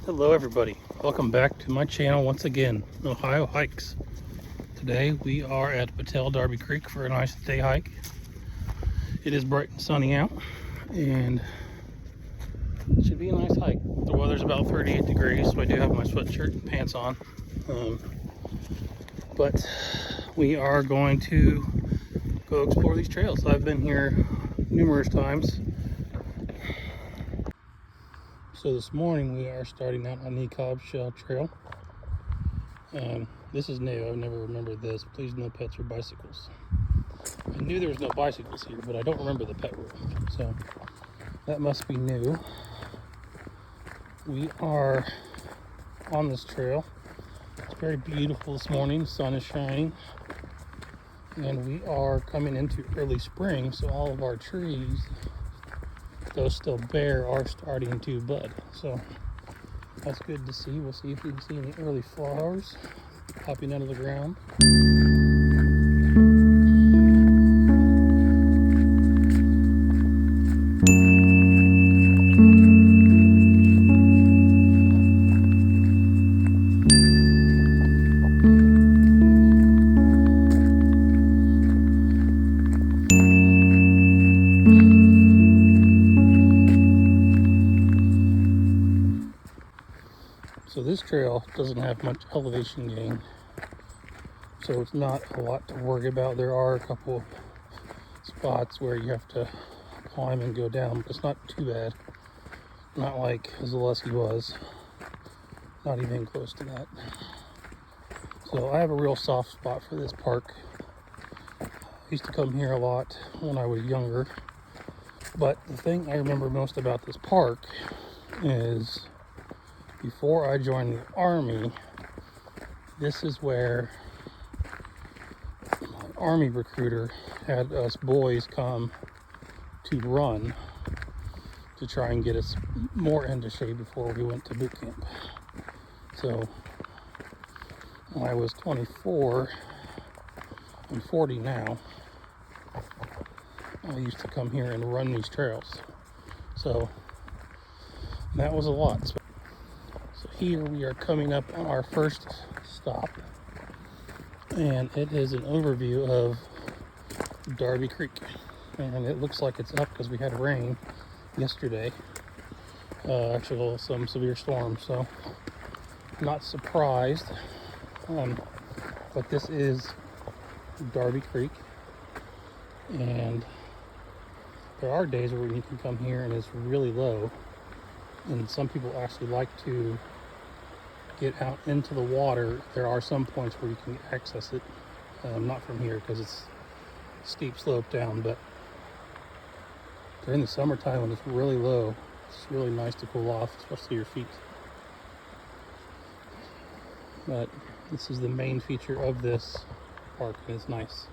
Hello everybody, welcome back to my channel once again, Ohio Hikes. Today we are at Battelle, Darby Creek for a nice day hike. It is bright and sunny out and it should be a nice hike. The weather's about 38 degrees, so I do have my sweatshirt and pants on. But we are going to go explore these trails. I've been here numerous times. So this morning we are starting out on the Cobb Shell Trail. This is new, I've never remembered this. Please no pets or bicycles. I knew there was no bicycles here, but I don't remember the pet rule. So that must be new. We are on this trail. It's very beautiful this morning, the sun is shining. And we are coming into early spring, so all of our trees, those still bare, are starting to bud. So that's good to see. We'll see if we can see any early flowers popping out of the ground. So this trail doesn't have much elevation gain, so it's not a lot to worry about. There are a couple spots where you have to climb and go down, but it's not too bad. Not like Zaleski was, not even close to that. So I have a real soft spot for this park. I used to come here a lot when I was younger, but the thing I remember most about this park is before I joined the Army, this is where my Army recruiter had us boys come to run to try and get us more into shape before we went to boot camp. So when I was 24, I'm 40 now, I used to come here and run these trails. So that was a lot. So here we are coming up on our first stop, and it is an overview of Darby Creek, and it looks like it's up because we had rain yesterday, actually some severe storms, so not surprised. But this is Darby Creek, and there are days where you can come here and it's really low. And some people actually like to get out into the water. There are some points where you can access it, not from here because it's a steep slope down, but during the summertime when it's really low, it's really nice to cool off, especially your feet. But this is the main feature of this park, and it's nice.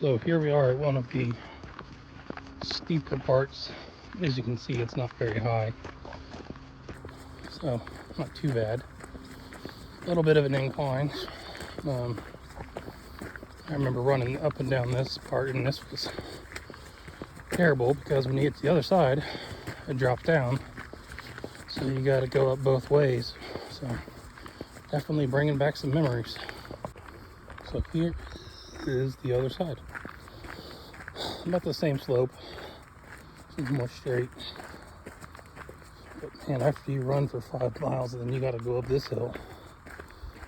So here we are at one of the steeper parts. As you can see, it's not very high, so not too bad. A little bit of an incline. I remember running up and down this part, and this was terrible because when you get to the other side, it drops down. So you got to go up both ways. So definitely bringing back some memories. So here is the other side. About the same slope. Seems more straight. But man, after you run for 5 miles, and then you got to go up this hill.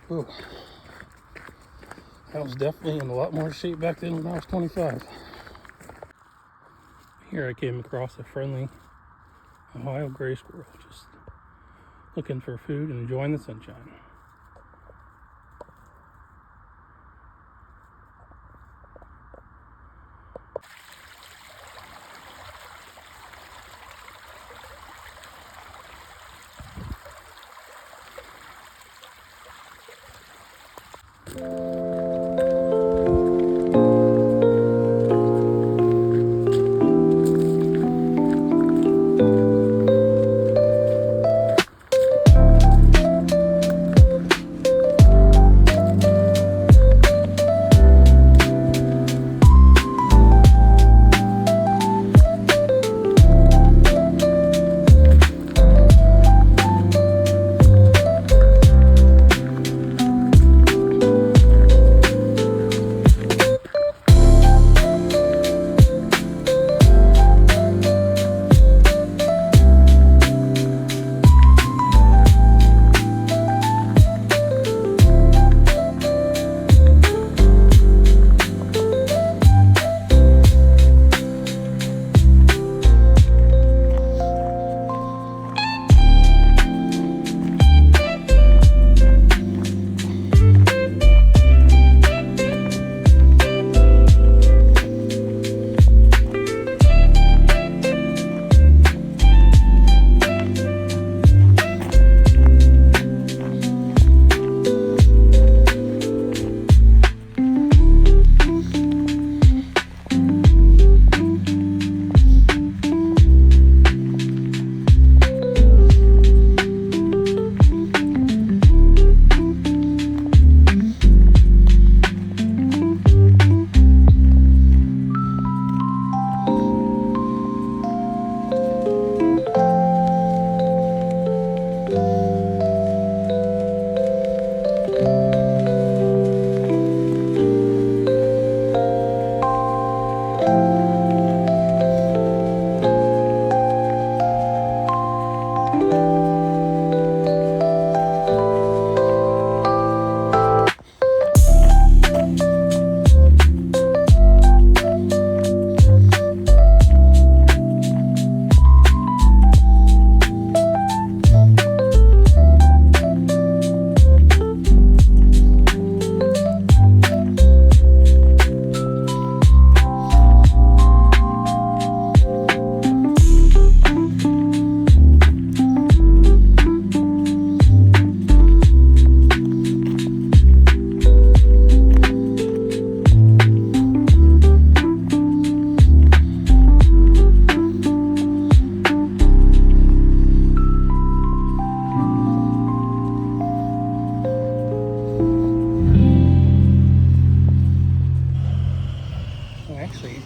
Ooh. I was definitely in a lot more shape back then when I was 25. Here I came across a friendly Ohio gray squirrel, just looking for food and enjoying the sunshine.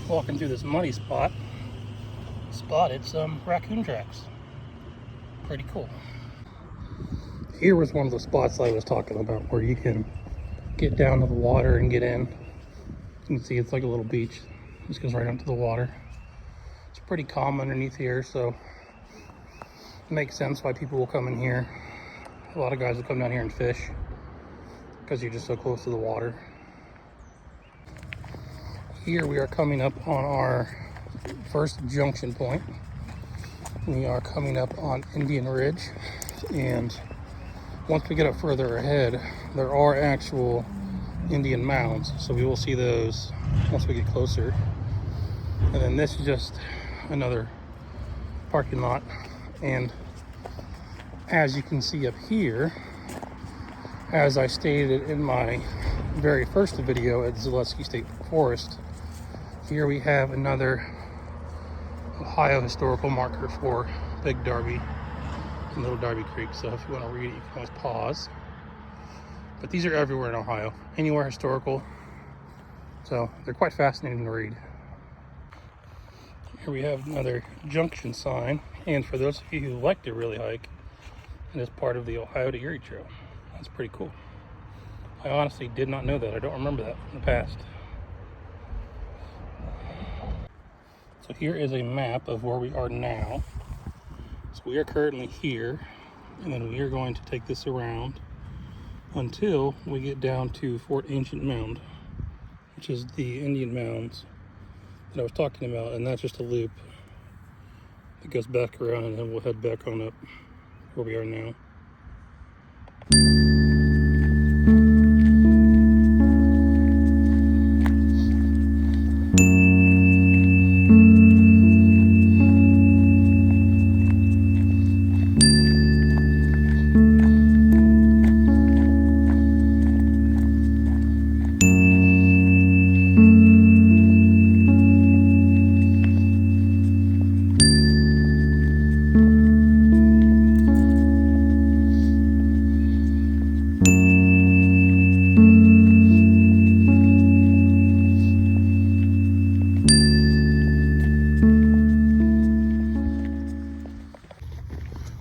Walking through this muddy spot, spotted some raccoon tracks. Pretty cool. Here was one of the spots I was talking about where you can get down to the water and get in. You can see it's like a little beach. Just goes right into the water. It's pretty calm underneath here, so it makes sense why people will come in here. A lot of guys will come down here and fish because you're just so close to the water. Here we are coming up on our first junction point. We are coming up on Indian Ridge, and once we get up further ahead, there are actual Indian mounds, so we will see those once we get closer. And then this is just another parking lot, and as you can see up here, as I stated in my very first video at Zaleski State Forest, Here we have another Ohio historical marker for Big Darby and Little Darby Creek. So if you want to read it, you can always pause. But these are everywhere in Ohio, anywhere historical. So they're quite fascinating to read. Here we have another junction sign. And for those of you who like to really hike, it is part of the Ohio to Erie Trail. That's pretty cool. I honestly did not know that. I don't remember that from the past. So here is a map of where we are now. So we are currently here, and then we are going to take this around until we get down to Fort Ancient Mound, which is the Indian mounds that I was talking about, and that's just a loop that goes back around, and then we'll head back on up where we are now.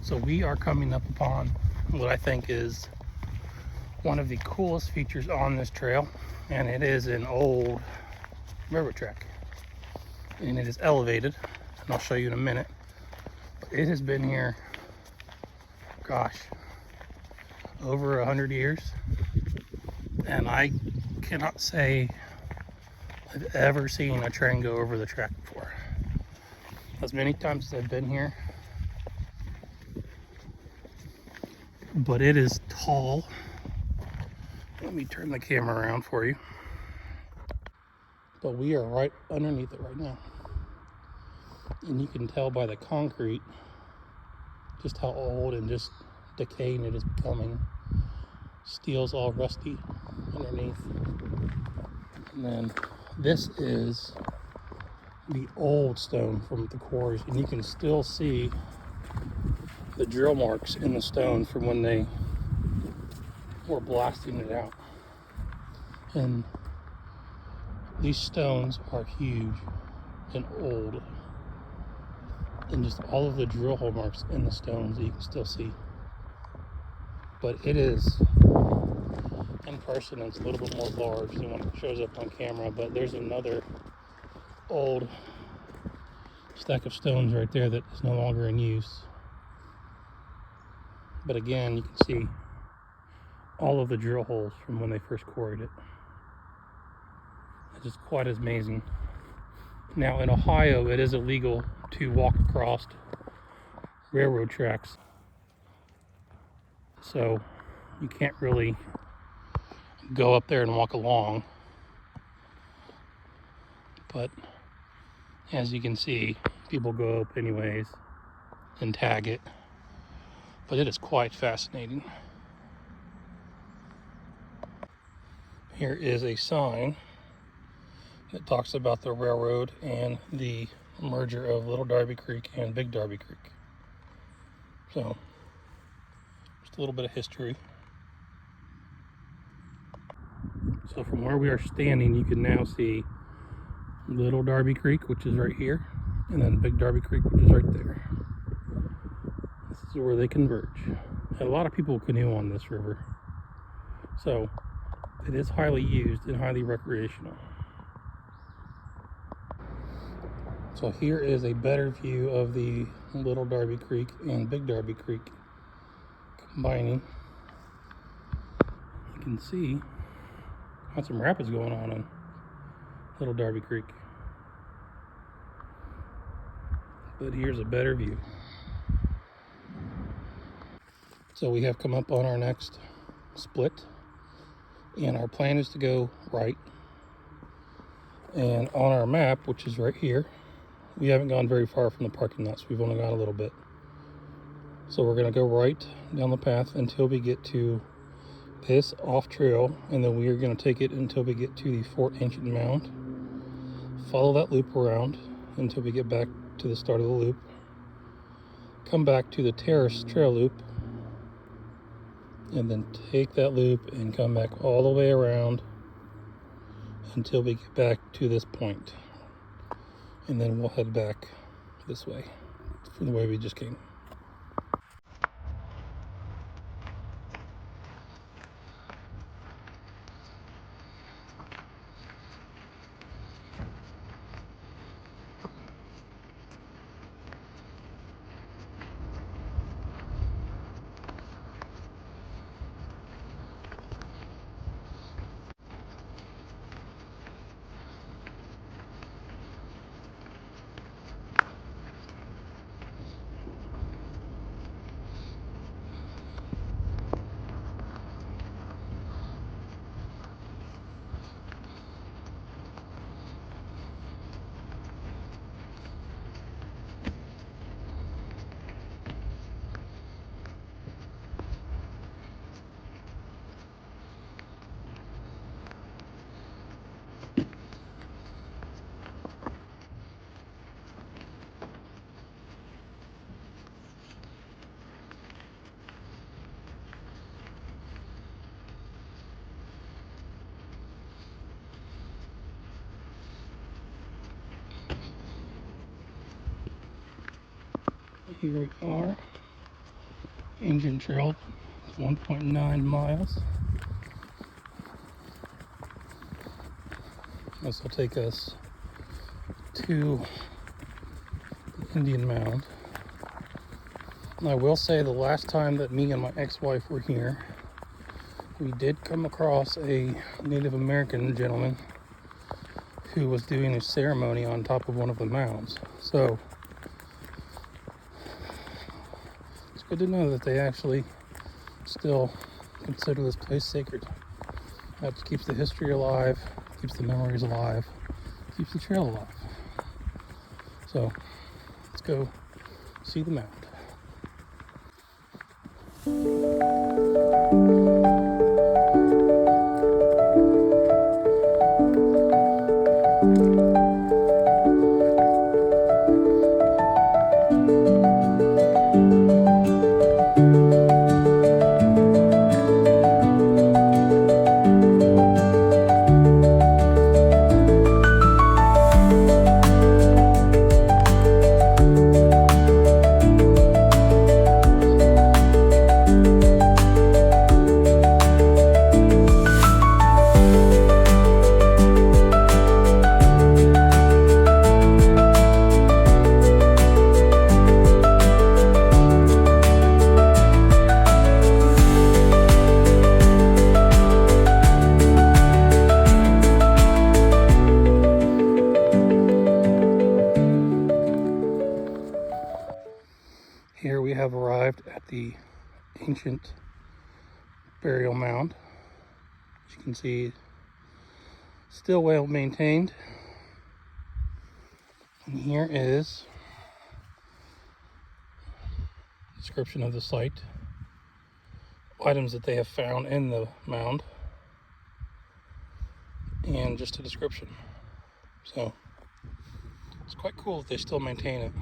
So we are coming up upon what I think is one of the coolest features on this trail, and it is an old railroad track, and it is elevated, and I'll show you in a minute. But it has been here, gosh, over 100 years, and I cannot say I've ever seen a train go over the track before. As many times as I've been here, but it is tall. Let me turn the camera around for you. But we are right underneath it right now. And you can tell by the concrete just how old and just decaying it is becoming. Steel's all rusty underneath. And then this is the old stone from the quarries, and you can still see the drill marks in the stone from when they were blasting it out. And these stones are huge and old, and just all of the drill hole marks in the stones that you can still see. But it is, in person, it's a little bit more large than when it shows up on camera. But there's another old stack of stones right there that is no longer in use. But again, you can see all of the drill holes from when they first quarried it. It's just quite amazing. Now in Ohio, it is illegal to walk across railroad tracks. So you can't really go up there and walk along. But as you can see, people go up anyways and tag it. But it is quite fascinating. Here is a sign that talks about the railroad and the merger of Little Darby Creek and Big Darby Creek. So, just a little bit of history. So from where we are standing, you can now see Little Darby Creek, which is right here, and then Big Darby Creek, which is right there. This is where they converge. And a lot of people canoe on this river. So it is highly used and highly recreational. So here is a better view of the Little Darby Creek and Big Darby Creek combining. You can see got some rapids going on in Little Darby Creek. But here's a better view. So we have come up on our next split, and our plan is to go right. And on our map, which is right here, we haven't gone very far from the parking lot, so we've only gone a little bit. So we're going to go right down the path until we get to this off trail, and then we are going to take it until we get to the Fort Ancient Mound. follow that loop around until we get back to the start of the loop. Come back to the terrace trail loop, and then take that loop and come back all the way around until we get back to this point. And then we'll head back this way, from the way we just came. Here we are, Engine Trail, 1.9 miles. This will take us to the Indian Mound. And I will say the last time that me and my ex-wife were here, we did come across a Native American gentleman who was doing a ceremony on top of one of the mounds. So it's good to know that they actually still consider this place sacred. That keeps the history alive, keeps the memories alive, keeps the trail alive. So let's go see the mound. Here we have arrived at the ancient burial mound. As you can see, still well maintained. And here is a description of the site, items that they have found in the mound, and just a description. So it's quite cool that they still maintain it.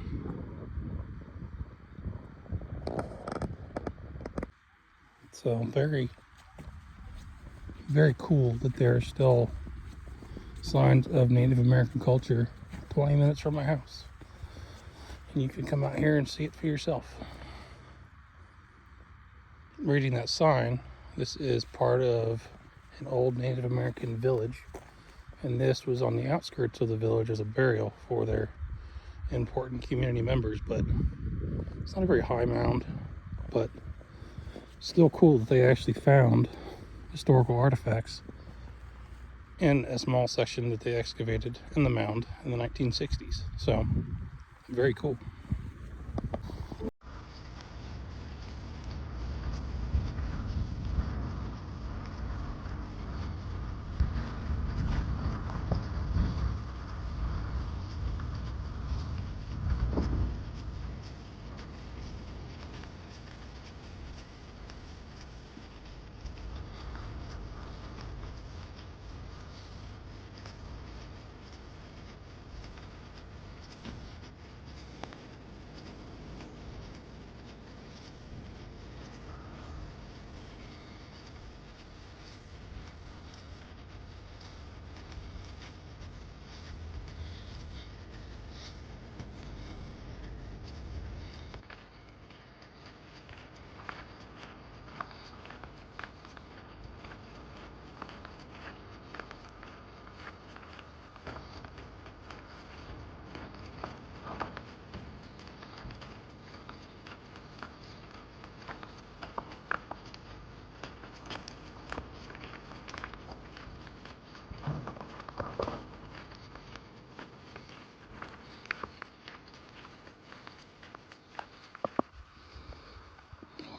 So very, very cool that there are still signs of Native American culture 20 minutes from my house. And you can come out here and see it for yourself. Reading that sign, this is part of an old Native American village. And this was on the outskirts of the village as a burial for their important community members. But it's not a very high mound, but still cool that they actually found historical artifacts in a small section that they excavated in the mound in the 1960s. So, very cool.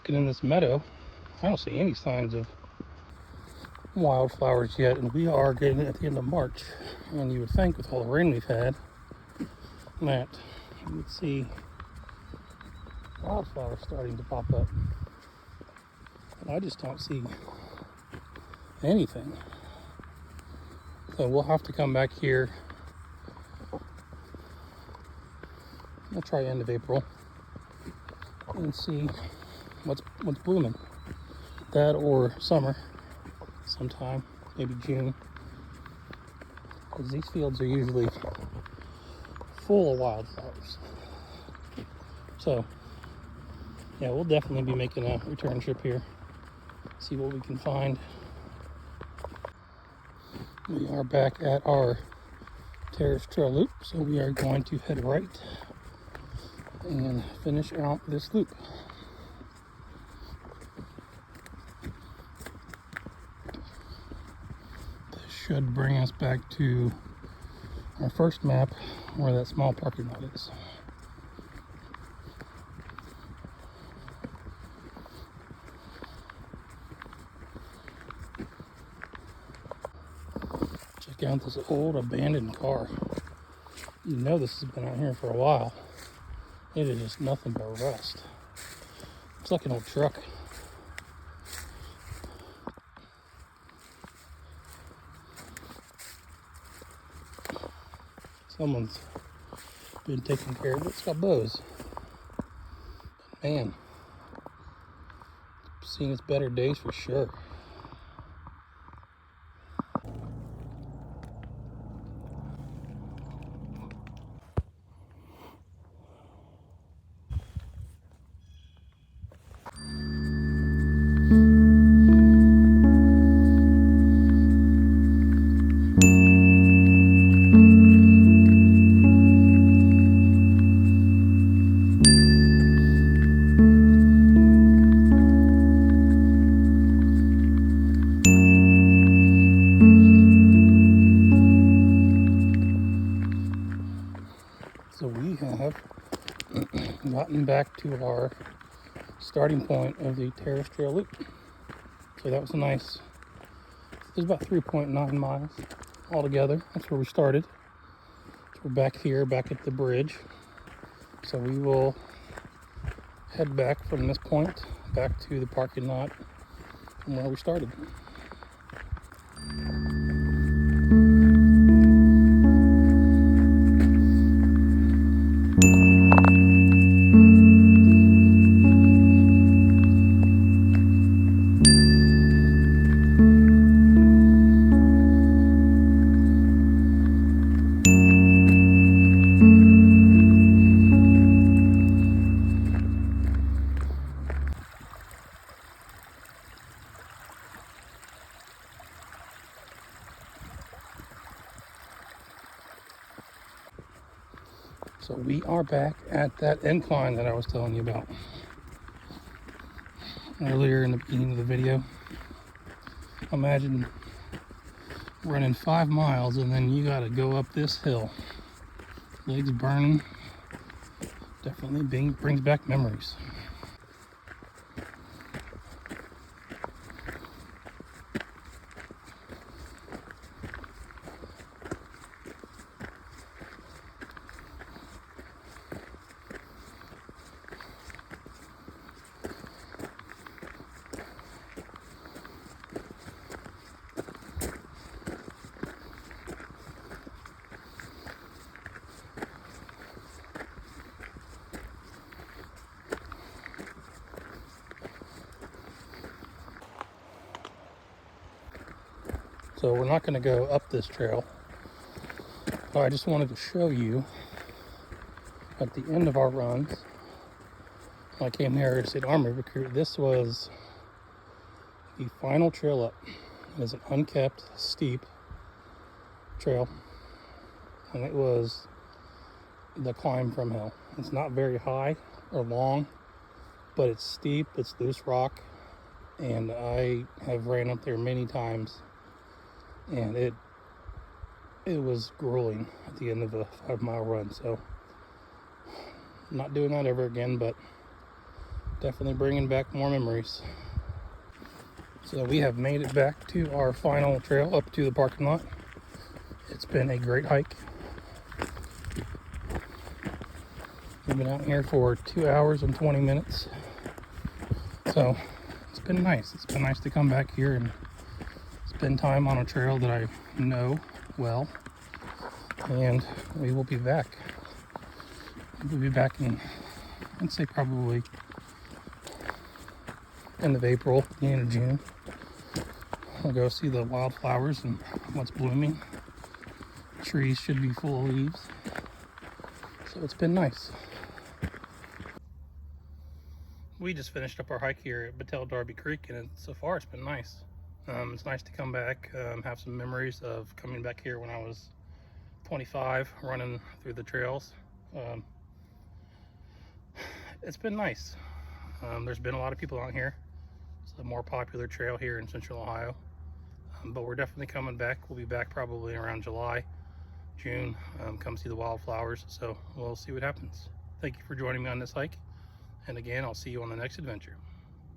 looking in this meadow, I don't see any signs of wildflowers yet, and we are getting at the end of March, and you would think with all the rain we've had that you would see wildflowers starting to pop up, but I just don't see anything. So we'll have to come back here. I'll try end of April and see what's blooming. That or summer sometime, maybe June, because these fields are usually full of wildflowers. So yeah, we'll definitely be making a return trip here, see what we can find. We are back at our terrace trail loop, so we are going to head right and finish out this loop. This should bring us back to our first map where that small parking lot is. Check out this old abandoned car. You know this has been out here for a while. It is just nothing but rust. It's like an old truck. Someone's been taking care of it. It's got bows. But man, seen its better days for sure. So we have gotten back to our starting point of the terrace trail loop. So that was a nice, it was about 3.9 miles altogether. That's where we started. So we're back here, back at the bridge. So we will head back from this point, back to the parking lot from where we started. So we are back at that incline that I was telling you about earlier in the beginning of the video. Imagine running 5 miles and then you gotta go up this hill. Legs burning. Definitely brings back memories. So we're not going to go up this trail. But I just wanted to show you at the end of our runs, when I came here to see the Army recruit, this was the final trail up. It is an unkept, steep trail, and it was the climb from hell. It's not very high or long, but it's steep, it's loose rock, and I have ran up there many times, and it was grueling at the end of a 5-mile run. So I'm not doing that ever again, but Definitely bringing back more memories. So we have made it back to our final trail up to the parking lot. It's been a great hike. We've been out here for 2 hours and 20 minutes. So it's been nice. It's been nice to come back here and spend time on a trail that I know well. And we will be back. We'll be back in, I'd say probably end of April, beginning of June. We'll go see the wildflowers and what's blooming. Trees should be full of leaves. So it's been nice. We just finished up our hike here at Battelle Darby Creek, and so far it's been nice. It's nice to come back, have some memories of coming back here when I was 25, running through the trails. It's been nice. There's been a lot of people out here. It's a more popular trail here in Central Ohio, but we're definitely coming back. We'll be back probably around July, June, come see the wildflowers, so we'll see what happens. Thank you for joining me on this hike, and again, I'll see you on the next adventure.